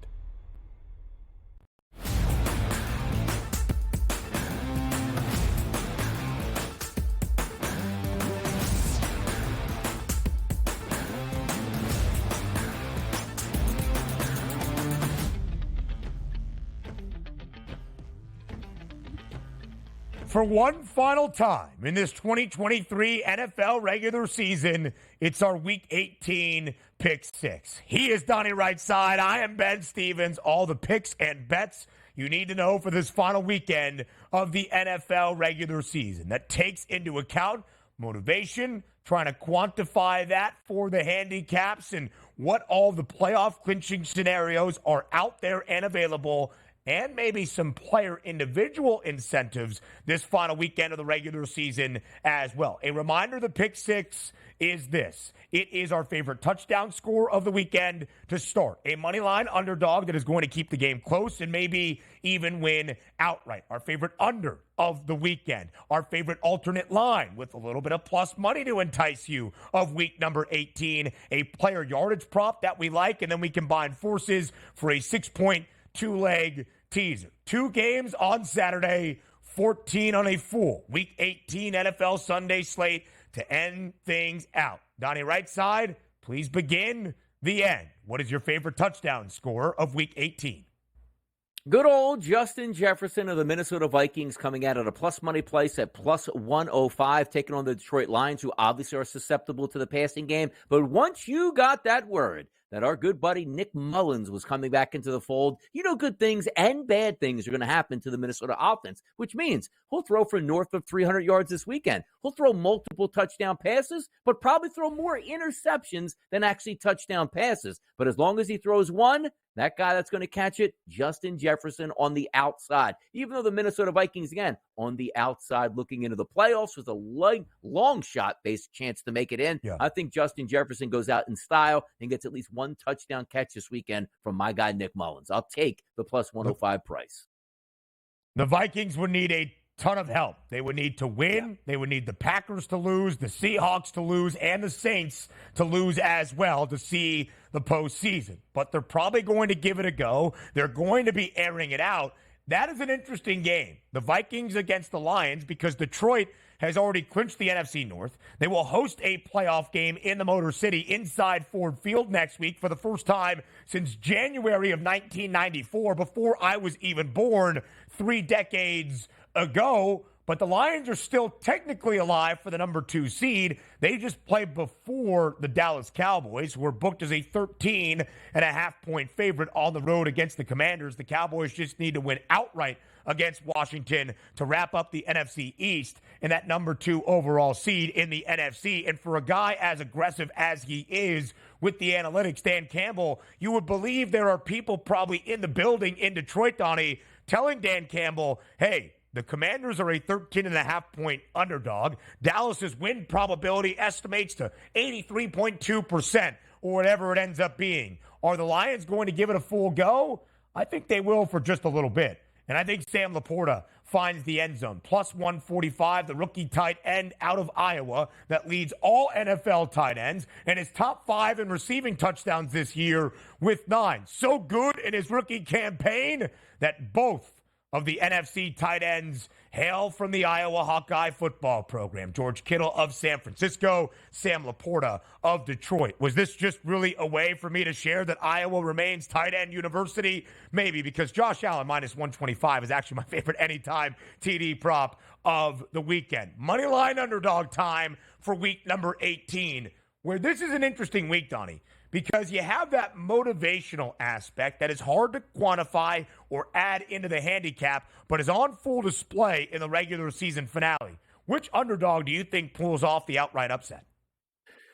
For one final time in this 2023 NFL regular season, it's our Week 18 Pick 6. He is Donnie Rightside. I am Ben Stevens. All the picks and bets you need to know for this final weekend of the NFL regular season. That takes into account motivation, trying to quantify that for the handicaps and what all the playoff clinching scenarios are out there and available, and maybe some player individual incentives this final weekend of the regular season as well. A reminder, the Pick 6 is this. It is our favorite touchdown score of the weekend to start. A moneyline underdog that is going to keep the game close and maybe even win outright. Our favorite under of the weekend. Our favorite alternate line with a little bit of plus money to entice you of week number 18. A player yardage prop that we like, and then we combine forces for a 6-point two-leg teaser. 2 games on Saturday, 14 on a full Week 18 NFL Sunday slate to end things out. Donnie Rightside, please begin the end. What is your favorite touchdown score of Week 18? Good old Justin Jefferson of the Minnesota Vikings coming out at a plus money place at plus 105, taking on the Detroit Lions, who obviously are susceptible to the passing game. But once you got that word that our good buddy Nick Mullins was coming back into the fold, you know good things and bad things are going to happen to the Minnesota offense, which means he'll throw for north of 300 yards this weekend. He'll throw multiple touchdown passes, but probably throw more interceptions than actually touchdown passes. But as long as he throws one, that guy that's going to catch it, Justin Jefferson on the outside. Even though the Minnesota Vikings, again, on the outside looking into the playoffs with a long shot based chance to make it in, I think Justin Jefferson goes out in style and gets at least one touchdown catch this weekend from my guy Nick Mullins. I'll take the plus 105 price. The Vikings would need a ton of help. They would need to win. Yeah. They would need the Packers to lose, the Seahawks to lose, and the Saints to lose as well to see the postseason. But they're probably going to give it a go. They're going to be airing it out. That is an interesting game. The Vikings against the Lions, because Detroit has already clinched the NFC North. They will host a playoff game in the Motor City inside Ford Field next week for the first time since January of 1994, before I was even born 3 decades ago. But the Lions are still technically alive for the number 2 seed. They just played before the Dallas Cowboys, who were booked as a 13.5-point favorite on the road against the Commanders. The Cowboys just need to win outright against Washington to wrap up the NFC East and that number 2 overall seed in the NFC. And for a guy as aggressive as he is with the analytics, Dan Campbell, you would believe there are people probably in the building in Detroit, Donnie, telling Dan Campbell, hey, the Commanders are a 13.5-point underdog. Dallas's win probability estimates to 83.2% or whatever it ends up being. Are the Lions going to give it a full go? I think they will for just a little bit. And I think Sam Laporta finds the end zone. Plus 145, the rookie tight end out of Iowa that leads all NFL tight ends and is top 5 in receiving touchdowns this year with 9. So good in his rookie campaign that both of the NFC tight ends hail from the Iowa Hawkeye football program. George Kittle of San Francisco, Sam Laporta of Detroit. Was this just really a way for me to share that Iowa remains tight end university? Maybe, because Josh Allen minus 125 is actually my favorite anytime TD prop of the weekend. Moneyline underdog time for week number 18, where this is an interesting week, Donnie, because you have that motivational aspect that is hard to quantify or add into the handicap, but is on full display in the regular season finale. Which underdog do you think pulls off the outright upset?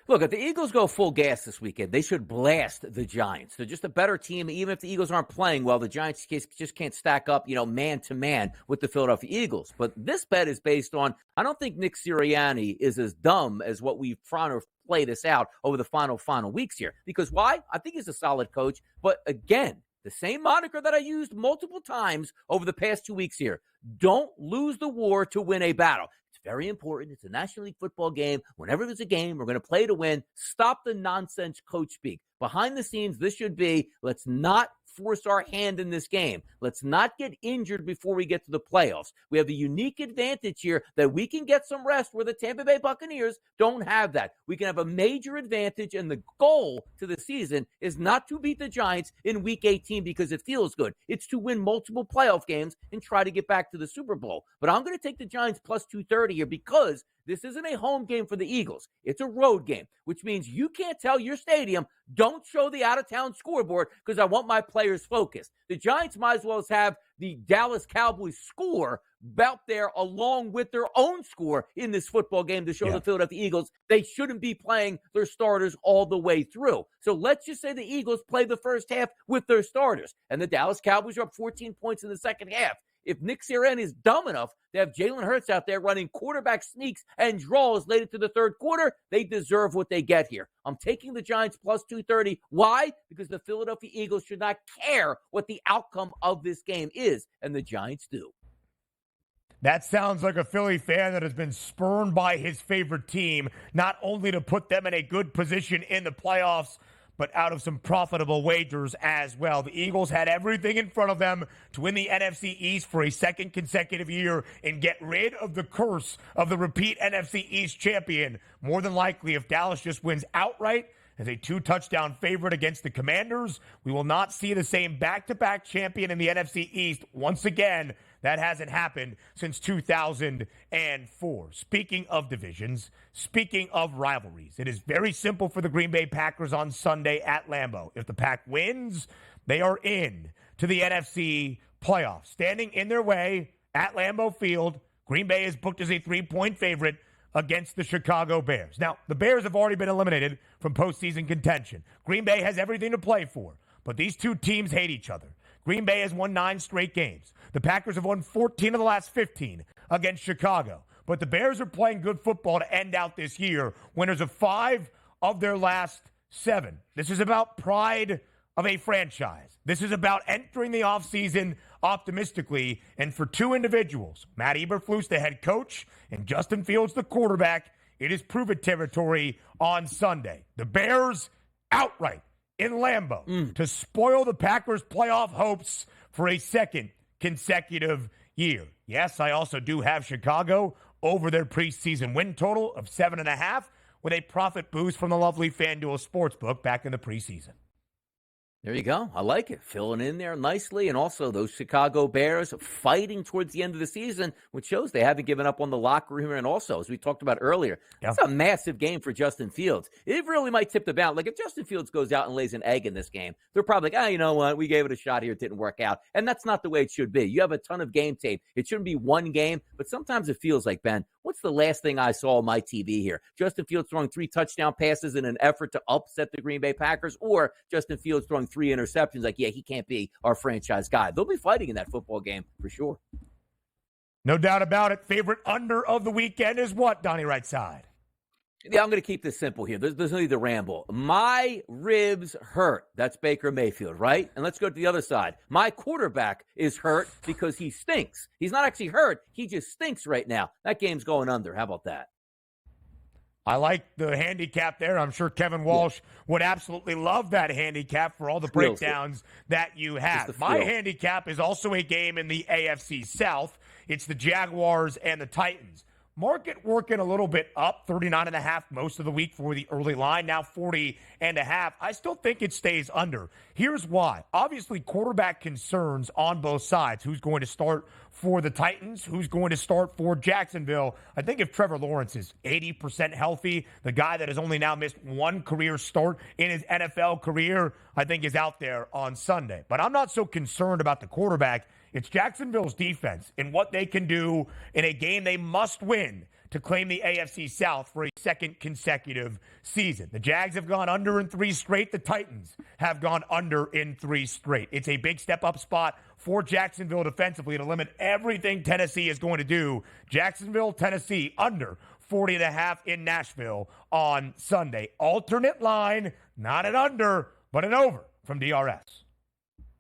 Look, if the Eagles go full gas this weekend, they should blast the Giants. They're just a better team. Even if the Eagles aren't playing well, the Giants just can't stack up, man-to-man with the Philadelphia Eagles. But this bet is based on, I don't think Nick Sirianni is as dumb as what we've trying to play this out over the final weeks here. Because why? I think he's a solid coach. But again, the same moniker that I used multiple times over the past 2 weeks here. Don't lose the war to win a battle. Very important. It's a National League football game. Whenever there's a game, we're going to play to win. Stop the nonsense coach speak. Behind the scenes, this should be, let's not force our hand in this game. Let's not get injured before we get to the playoffs. We have a unique advantage here that we can get some rest where the Tampa Bay Buccaneers don't have that. We can have a major advantage, and the goal to the season is not to beat the Giants in Week 18 because it feels good. It's to win multiple playoff games and try to get back to the Super Bowl. But I'm going to take the Giants plus 230 here because this isn't a home game for the Eagles. It's a road game, which means you can't tell your stadium, don't show the out-of-town scoreboard because I want my players focused. The Giants might as well have the Dallas Cowboys score out there along with their own score in this football game to show the Philadelphia Eagles they shouldn't be playing their starters all the way through. So let's just say the Eagles play the first half with their starters, and the Dallas Cowboys are up 14 points in the second half. If Nick Sirianni is dumb enough to have Jalen Hurts out there running quarterback sneaks and draws late into the third quarter, they deserve what they get here. I'm taking the Giants plus 230. Why? Because the Philadelphia Eagles should not care what the outcome of this game is, and the Giants do. That sounds like a Philly fan that has been spurned by his favorite team, not only to put them in a good position in the playoffs, but out of some profitable wagers as well. The Eagles had everything in front of them to win the NFC East for a second consecutive year and get rid of the curse of the repeat NFC East champion. More than likely, if Dallas just wins outright as a 2-touchdown favorite against the Commanders, we will not see the same back-to-back champion in the NFC East once again. That hasn't happened since 2004. Speaking of divisions, speaking of rivalries, it is very simple for the Green Bay Packers on Sunday at Lambeau. If the Pack wins, they are in to the NFC playoffs. Standing in their way at Lambeau Field, Green Bay is booked as a 3-point favorite against the Chicago Bears. Now, the Bears have already been eliminated from postseason contention. Green Bay has everything to play for, but these two teams hate each other. Green Bay has won 9 straight games. The Packers have won 14 of the last 15 against Chicago. But the Bears are playing good football to end out this year, winners of 5 of their last 7. This is about pride of a franchise. This is about entering the offseason optimistically. And for two individuals, Matt Eberflus, the head coach, and Justin Fields, the quarterback, it is prove-it territory on Sunday. The Bears outright in Lambeau to spoil the Packers' playoff hopes for a second consecutive year. Yes, I also do have Chicago over their preseason win total of 7.5 with a profit boost from the lovely FanDuel Sportsbook back in the preseason. There you go. I like it. Filling in there nicely. And also those Chicago Bears fighting towards the end of the season, which shows they haven't given up on the locker room. And also, as we talked about earlier, it's a massive game for Justin Fields. It really might tip the balance. Like if Justin Fields goes out and lays an egg in this game, they're probably like, you know what? We gave it a shot here. It didn't work out. And that's not the way it should be. You have a ton of game tape. It shouldn't be one game, but sometimes it feels like, Ben, what's the last thing I saw on my TV here? Justin Fields throwing 3 touchdown passes in an effort to upset the Green Bay Packers, or Justin Fields throwing 3 interceptions like, yeah, he can't be our franchise guy. They'll be fighting in that football game for sure. No doubt about it. Favorite under of the weekend is what, Donnie Right Side? Yeah, I'm going to keep this simple here. There's no need to ramble. My ribs hurt. That's Baker Mayfield, right? And let's go to the other side. My quarterback is hurt because he stinks. He's not actually hurt. He just stinks right now. That game's going under. How about that? I like the handicap there. I'm sure Kevin Walsh would absolutely love that handicap for all the breakdowns that you have. My handicap is also a game in the AFC South. It's the Jaguars and the Titans. Market working a little bit up, 39.5 most of the week for the early line, now 40.5. I still think it stays under. Here's why. Obviously, quarterback concerns on both sides. Who's going to start for the Titans? Who's going to start for Jacksonville? I think if Trevor Lawrence is 80% healthy, the guy that has only now missed 1 career start in his NFL career, I think is out there on Sunday. But I'm not so concerned about the quarterback. It's Jacksonville's defense and what they can do in a game they must win to claim the AFC South for a second consecutive season. The Jags have gone under in 3 straight. The Titans have gone under in 3 straight. It's a big step-up spot for Jacksonville defensively to limit everything Tennessee is going to do. Jacksonville, Tennessee, under 40.5 in Nashville on Sunday. Alternate line, not an under, but an over from DRS.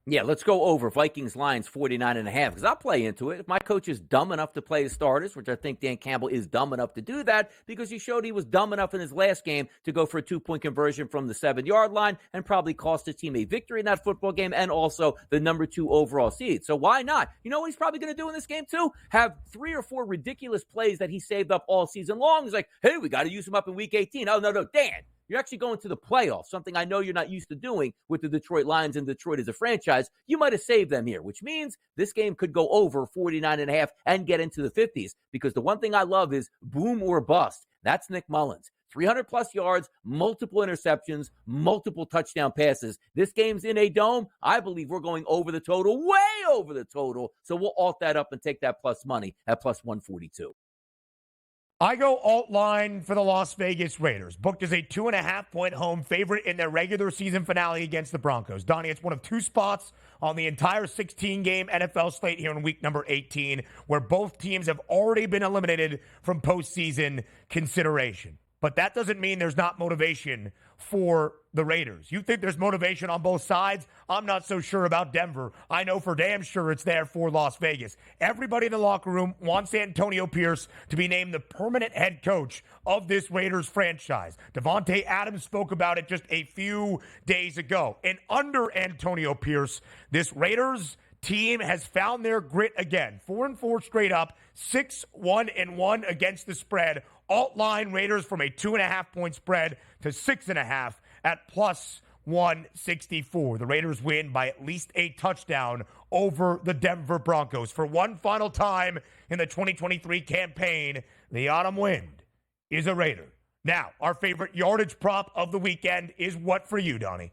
Yeah, let's go over Vikings Lions 49.5 because I'll play into it. If my coach is dumb enough to play his starters, which I think Dan Campbell is dumb enough to do that because he showed he was dumb enough in his last game to go for a 2-point conversion from the 7-yard line and probably cost his team a victory in that football game and also the number 2 overall seed. So why not? You know what he's probably going to do in this game too? Have 3 or 4 ridiculous plays that he saved up all season long. He's like, hey, we got to use him up in week 18. Oh, no, Dan. You're actually going to the playoffs, something I know you're not used to doing with the Detroit Lions and Detroit as a franchise. You might have saved them here, which means this game could go over 49.5 and get into the 50s because the one thing I love is boom or bust. That's Nick Mullins. 300-plus yards, multiple interceptions, multiple touchdown passes. This game's in a dome. I believe we're going over the total, way over the total. So we'll alt that up and take that plus money at plus 142. I go alt line for the Las Vegas Raiders, booked as a 2.5-point home favorite in their regular season finale against the Broncos. Donnie, it's one of 2 spots on the entire 16-game NFL slate here in week number 18, where both teams have already been eliminated from postseason consideration. But that doesn't mean there's not motivation for the Raiders. You think there's motivation on both sides? I'm not so sure about Denver. I know for damn sure it's there for Las Vegas. Everybody in the locker room wants Antonio Pierce to be named the permanent head coach of this Raiders franchise. Devontae Adams spoke about it just a few days ago. And under Antonio Pierce, this Raiders team has found their grit again. 4-4 straight up, 6-1-1 against the spread. Alt line Raiders from a 2.5-point spread to 6.5 at plus 164. The Raiders win by at least a touchdown over the Denver Broncos. For one final time in the 2023 campaign, the autumn wind is a Raider. Now, our favorite yardage prop of the weekend is what for you, Donnie?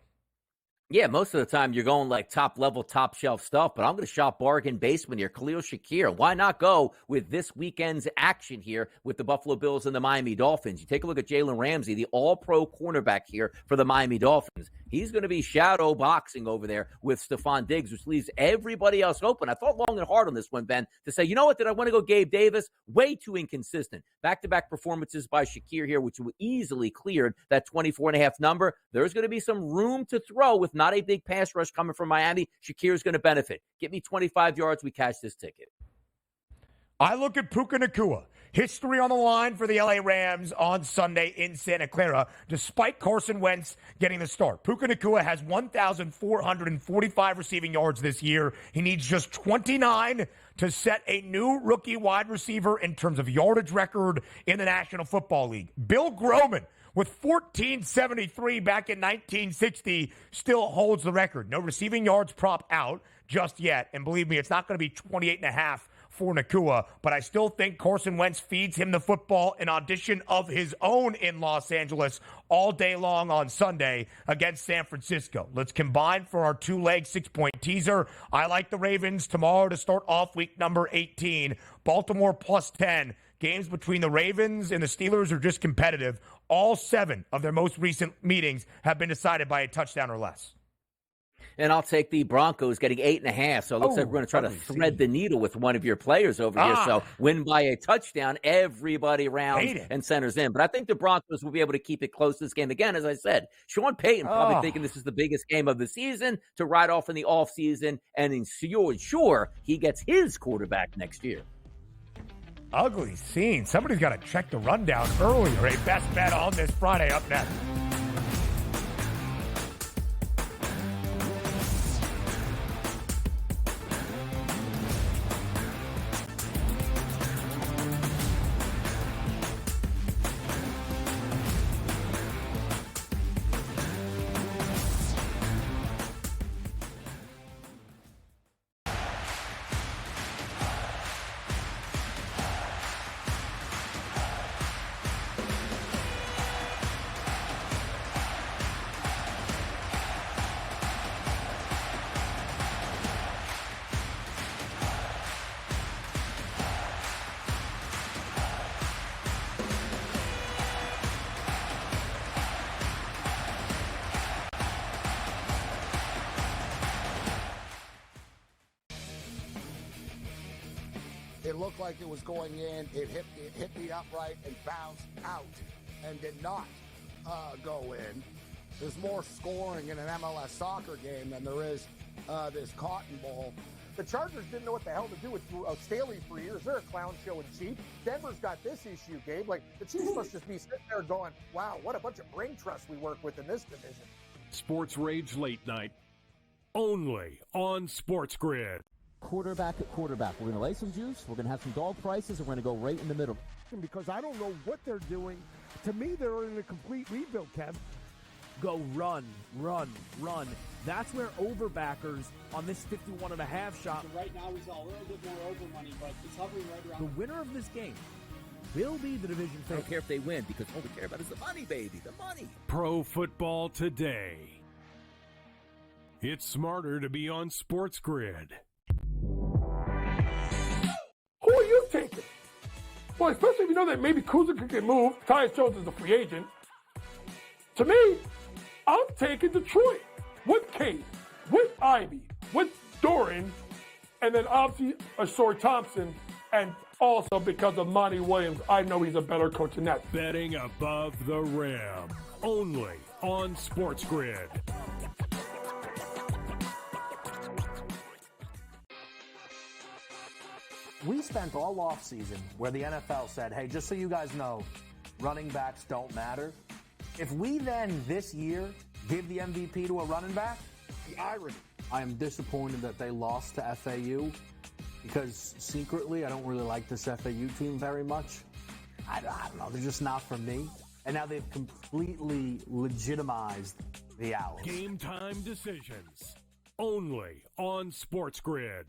Yeah, most of the time you're going like top-level, top-shelf stuff, but I'm going to shop bargain basement here. Khalil Shakir. Why not go with this weekend's action here with the Buffalo Bills and the Miami Dolphins? You take a look at Jalen Ramsey, the all-pro cornerback here for the Miami Dolphins. He's going to be shadow boxing over there with Stephon Diggs, which leaves everybody else open. I thought long and hard on this one, Ben, to say, you know what, did I want to go Gabe Davis? Way too inconsistent. Back-to-back performances by Shakir here, which will easily cleared that 24.5 number. There's going to be some room to throw with not a big pass rush coming from Miami. Shakir's going to benefit. Get me 25 yards, we cash this ticket. I look at Puka Nacua. History on the line for the LA Rams on Sunday in Santa Clara, despite Carson Wentz getting the start. Puka Nacua has 1,445 receiving yards this year. He needs just 29 to set a new rookie wide receiver in terms of yardage record in the National Football League. Bill Groman, with 1,473 back in 1960, still holds the record. No receiving yards prop out just yet. And believe me, it's not going to be 28.5 for Nacua, but I still think Carson Wentz feeds him the football, an audition of his own in Los Angeles all day long on Sunday against San Francisco. Let's combine for our 2-leg 6-point teaser. I like the Ravens tomorrow to start off week number 18. Baltimore plus 10. Games between the Ravens and the Steelers are just competitive. All 7 of their most recent meetings have been decided by a touchdown or less. And I'll take the Broncos getting 8.5. So it looks like we're going to try to thread the needle with one of your players over here. So win by a touchdown, everybody rounds and centers in. But I think the Broncos will be able to keep it close this game. Again, as I said, Sean Payton probably thinking this is the biggest game of the season to ride off in the offseason and ensure he gets his quarterback next year. Ugly scene. Somebody's got to check the rundown earlier. A best bet on this Friday up next. It looked like it was going in. It hit the upright and bounced out and did not go in. There's more scoring in an MLS soccer game than there is this Cotton Bowl. The Chargers didn't know what the hell to do with Staley for years. They're a clown show in chief. Denver's got this issue, Gabe. Like, the Chiefs must just be sitting there going, wow, what a bunch of brain trust we work with in this division. Sports Rage Late Night, only on SportsGrid. Quarterback at quarterback. We're going to lay some juice. We're going to have some dog prices, and we're going to go right in the middle. Because I don't know what they're doing. To me, they're in a complete rebuild, Kev. Go run, run, run. That's where overbackers on this 51.5 shot. So right now we saw a little bit more over money, but it's hovering right around. The winner of this game will be the division I don't favorite. care if they win because all we care about is the money, baby, the money. Pro Football Today. It's smarter to be on SportsGrid. Who are you taking? Well, especially if you know that maybe Kuzma could get moved. Tyus Jones is a free agent. To me, I'm taking Detroit with Case, with Ivy, with Doran, and then obviously Ashore Thompson, and also because of Monty Williams, I know he's a better coach than that. Betting above the rim, only on SportsGrid. We spent all offseason where the NFL said, hey, just so you guys know, running backs don't matter. If we then this year give the MVP to a running back, the irony. I am disappointed that they lost to FAU because secretly I don't really like this FAU team very much. I don't know. They're just not for me. And now they've completely legitimized the Owls. Game time decisions, only on SportsGrid.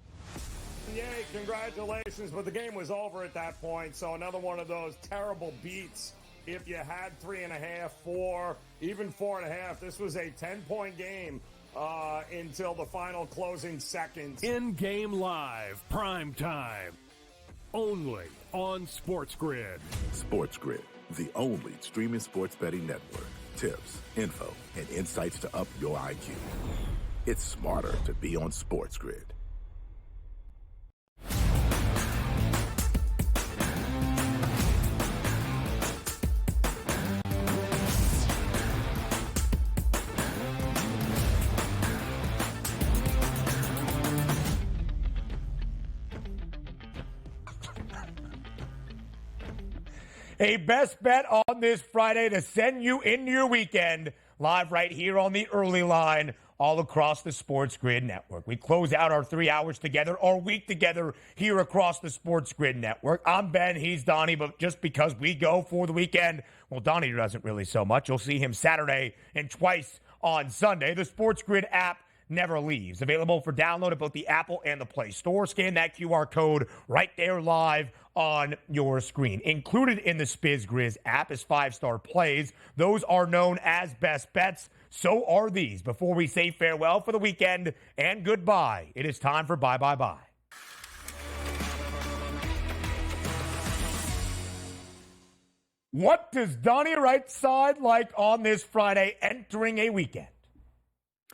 Yay, congratulations, but the game was over at that point, so another one of those terrible beats. If you had 3.5, 4, even 4.5, this was a 10-point game until the final closing seconds. In-game live, prime time, only on SportsGrid. SportsGrid, the only streaming sports betting network. Tips, info, and insights to up your IQ. It's smarter to be on SportsGrid. A best bet on this Friday to send you into your weekend, live right here on the early line, all across the SportsGrid network. We close out our 3 hours together, our week together here across the SportsGrid network. I'm Ben, he's Donnie, but just because we go for the weekend, well, Donnie doesn't really so much. You'll see him Saturday and twice on Sunday. The SportsGrid app never leaves. Available for download at both the Apple and the Play Store. Scan that QR code right there live on your screen. Included in the SportsGrid app is 5-star plays. Those are known as best bets. So are these. Before we say farewell for the weekend and goodbye, it is time for bye, bye, bye. What does Donnie right side like on this Friday entering a weekend?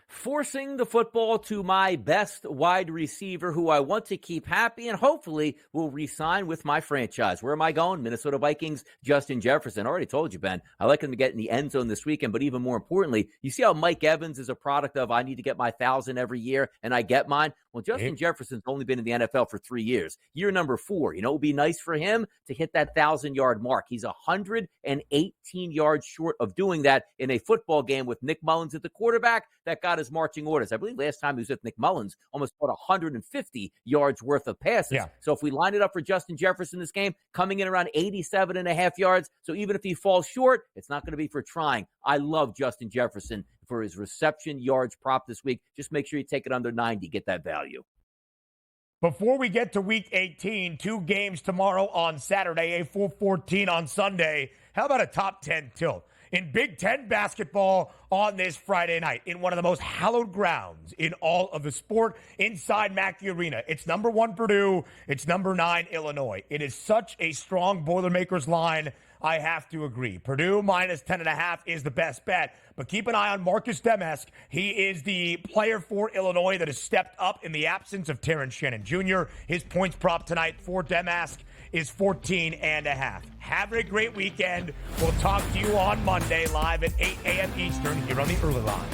Forcing the football to my best wide receiver who I want to keep happy and hopefully will re-sign with my franchise. Where am I going? Minnesota Vikings, Justin Jefferson. I already told you, Ben. I like him to get in the end zone this weekend, but even more importantly, you see how Mike Evans is a product of I need to get my 1,000 every year and I get mine? Well, Justin Jefferson's only been in the NFL for 3 years. Year number 4. You know, it would be nice for him to hit that 1,000-yard mark. He's 118 yards short of doing that in a football game with Nick Mullins at the quarterback that got his marching orders. I believe last time he was with Nick Mullins, almost caught 150 yards worth of passes. Yeah. So if we line it up for Justin Jefferson this game, coming in around 87.5 yards, so even if he falls short, it's not going to be for trying. I love Justin Jefferson for his reception yards prop this week. Just make sure you take it under 90, get that value. Before we get to Week 18, 2 games tomorrow on Saturday, a full 14 on Sunday. How about a top 10 tilt? In Big Ten basketball on this Friday night, in one of the most hallowed grounds in all of the sport, inside Mackey Arena. It's number 1 Purdue, it's number 9 Illinois. It is such a strong Boilermakers line, I have to agree. Purdue minus 10.5 is the best bet, but keep an eye on Marcus Demesk. He is the player for Illinois that has stepped up in the absence of Terrence Shannon Jr. His points prop tonight for Demesk is 14.5. Have a great weekend. We'll talk to you on Monday live at 8 a.m. Eastern here on the Early Line.